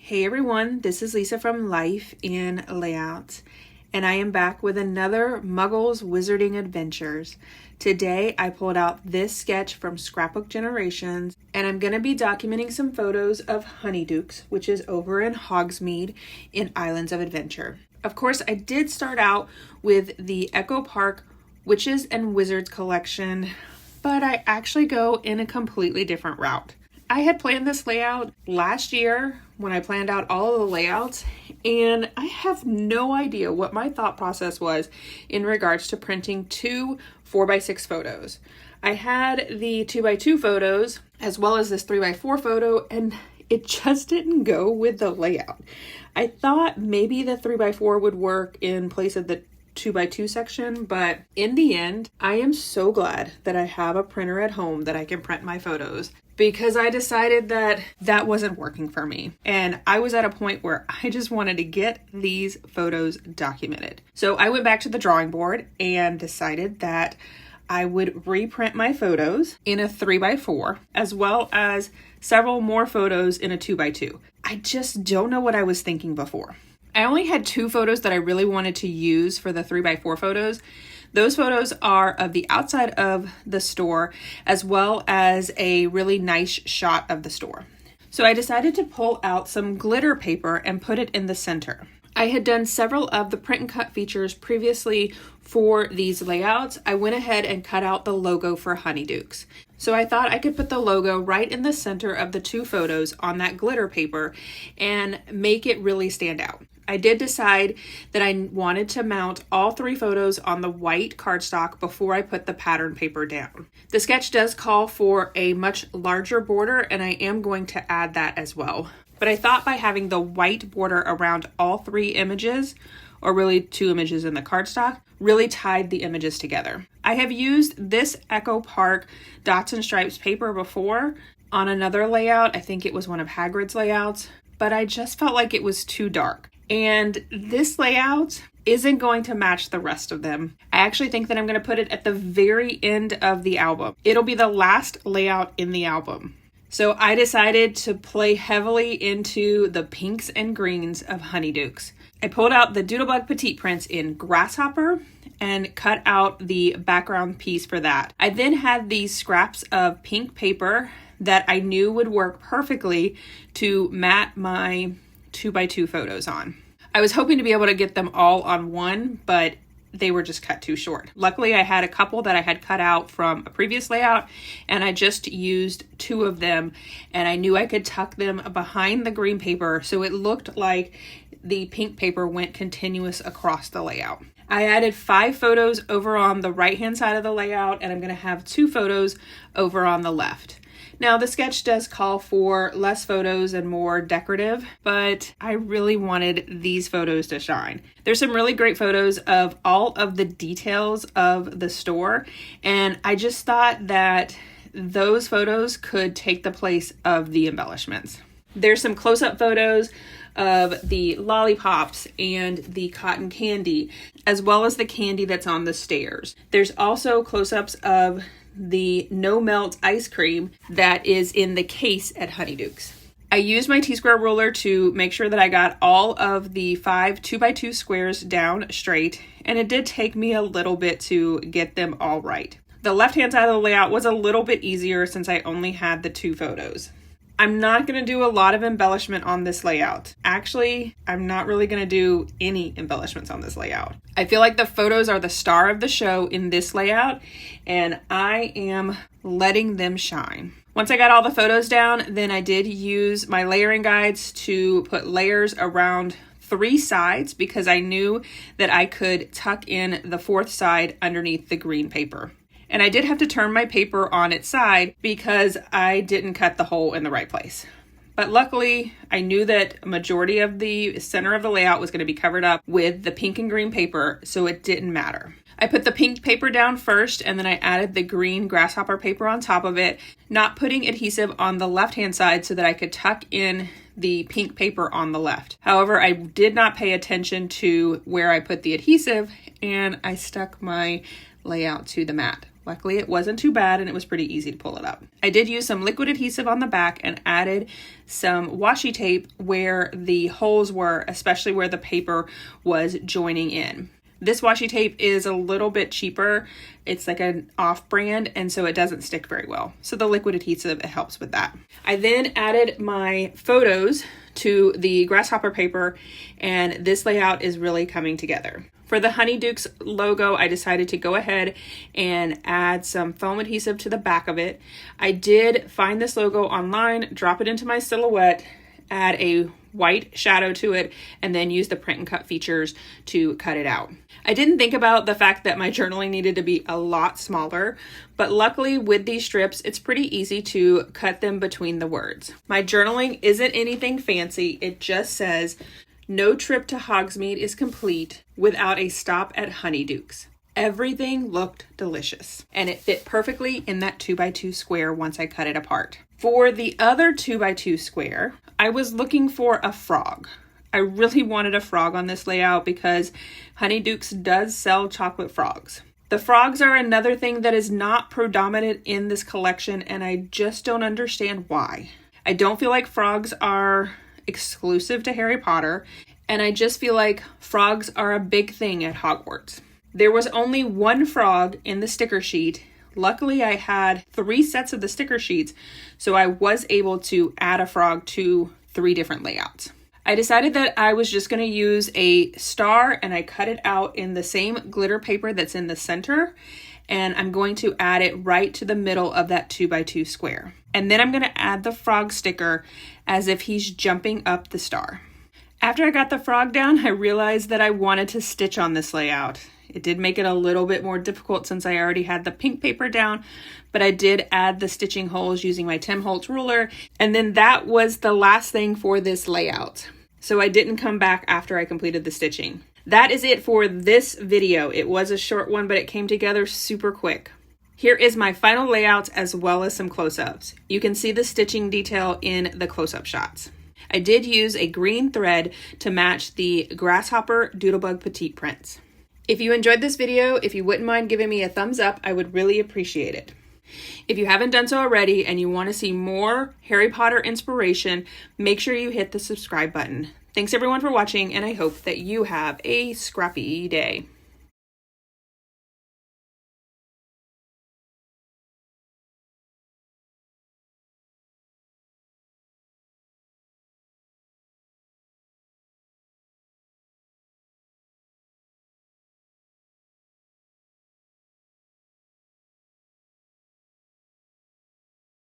Hey everyone, this is Lisa from Life in Layout, and I am back with another Muggles Wizarding Adventures. Today I pulled out this sketch from Scrapbook Generations, and I'm going to be documenting some photos of Honeydukes, which is over in Hogsmeade in Islands of Adventure. Of course, I did start out with the Echo Park Witches and Wizards collection, but I actually go in a completely different route. I had planned this layout last year when I planned out all of the layouts, and I have no idea what my thought process was in regards to printing two 4x6 photos. I had the 2x2 photos as well as this 3x4 photo, and it just didn't go with the layout. I thought maybe the 3x4 would work in place of the 2x2 section, but in the end, I am so glad that I have a printer at home that I can print my photos, because I decided that that wasn't working for me. And I was at a point where I just wanted to get these photos documented. So I went back to the drawing board and decided that I would reprint my photos in a 3x4, as well as several more photos in a 2x2. I just don't know what I was thinking before. I only had two photos that I really wanted to use for the 3x4 photos. Those photos are of the outside of the store, as well as a really nice shot of the store. So I decided to pull out some glitter paper and put it in the center. I had done several of the print and cut features previously for these layouts. I went ahead and cut out the logo for Honeydukes. So I thought I could put the logo right in the center of the two photos on that glitter paper and make it really stand out. I did decide that I wanted to mount all three photos on the white cardstock before I put the pattern paper down. The sketch does call for a much larger border, and I am going to add that as well. But I thought by having the white border around all three images, or really two images in the cardstock, really tied the images together. I have used this Echo Park Dots and Stripes paper before on another layout. I think it was one of Hagrid's layouts, but I just felt like it was too dark. And this layout isn't going to match the rest of them. I actually think that I'm going to put it at the very end of the album. It'll be the last layout in the album. So I decided to play heavily into the pinks and greens of Honeydukes. I pulled out the Doodlebug Petite Prints in Grasshopper and cut out the background piece for that. I then had these scraps of pink paper that I knew would work perfectly to mat my 2x2 photos on. I was hoping to be able to get them all on one, but they were just cut too short. Luckily, I had a couple that I had cut out from a previous layout, and I just used two of them, and I knew I could tuck them behind the green paper so it looked like the pink paper went continuous across the layout. I added 5 photos over on the right-hand side of the layout, and I'm going to have 2 photos over on the left. Now, the sketch does call for less photos and more decorative, but I really wanted these photos to shine. There's some really great photos of all of the details of the store, and I just thought that those photos could take the place of the embellishments. There's some close-up photos of the lollipops and the cotton candy, as well as the candy that's on the stairs. There's also close-ups of the no melt ice cream that is in the case at Honeydukes. I used my T-square ruler to make sure that I got all of the 5 2x2 squares down straight, and it did take me a little bit to get them all right. The left-hand side of the layout was a little bit easier since I only had the 2 photos. I'm not going to do a lot of embellishment on this layout. Actually, I'm not really going to do any embellishments on this layout. I feel like the photos are the star of the show in this layout, and I am letting them shine. Once I got all the photos down, then I did use my layering guides to put layers around 3 sides, because I knew that I could tuck in the 4th side underneath the green paper. And I did have to turn my paper on its side because I didn't cut the hole in the right place. But luckily, I knew that a majority of the center of the layout was going to be covered up with the pink and green paper, so it didn't matter. I put the pink paper down first, and then I added the green grasshopper paper on top of it, not putting adhesive on the left-hand side so that I could tuck in the pink paper on the left. However, I did not pay attention to where I put the adhesive, and I stuck my layout to the mat. Luckily, it wasn't too bad and it was pretty easy to pull it up. I did use some liquid adhesive on the back and added some washi tape where the holes were, especially where the paper was joining in. This washi tape is a little bit cheaper. It's like an off-brand, and so it doesn't stick very well. So the liquid adhesive, it helps with that. I then added my photos to the grasshopper paper, and this layout is really coming together. For the Honeydukes logo, I decided to go ahead and add some foam adhesive to the back of it. I did find this logo online, drop it into my silhouette, add a white shadow to it, and then use the print and cut features to cut it out. I didn't think about the fact that my journaling needed to be a lot smaller, but luckily with these strips, it's pretty easy to cut them between the words. My journaling isn't anything fancy. It just says, "No trip to Hogsmeade is complete without a stop at Honeydukes." Everything looked delicious, and it fit perfectly in that 2x2 square once I cut it apart. For the other 2x2 square, I was looking for a frog. I really wanted a frog on this layout because Honeydukes does sell chocolate frogs. The frogs are another thing that is not predominant in this collection, and I just don't understand why. I don't feel like frogs are exclusive to Harry Potter, and I just feel like frogs are a big thing at Hogwarts. There was only one frog in the sticker sheet. Luckily, I had 3 sets of the sticker sheets, so I was able to add a frog to 3 different layouts. I decided that I was just going to use a star, and I cut it out in the same glitter paper that's in the center, and I'm going to add it right to the middle of that 2x2 square. And then I'm going to add the frog sticker as if he's jumping up the star. After I got the frog down, I realized that I wanted to stitch on this layout. It did make it a little bit more difficult since I already had the pink paper down, but I did add the stitching holes using my Tim Holtz ruler, and then that was the last thing for this layout. So I didn't come back after I completed the stitching. That is it for this video. It was a short one, but it came together super quick. Here is my final layout as well as some close-ups. You can see the stitching detail in the close-up shots. I did use a green thread to match the Grasshopper Doodlebug Petite Prints. If you enjoyed this video, if you wouldn't mind giving me a thumbs up, I would really appreciate it. If you haven't done so already and you want to see more Harry Potter inspiration, make sure you hit the subscribe button. Thanks everyone for watching, and I hope that you have a scrappy day.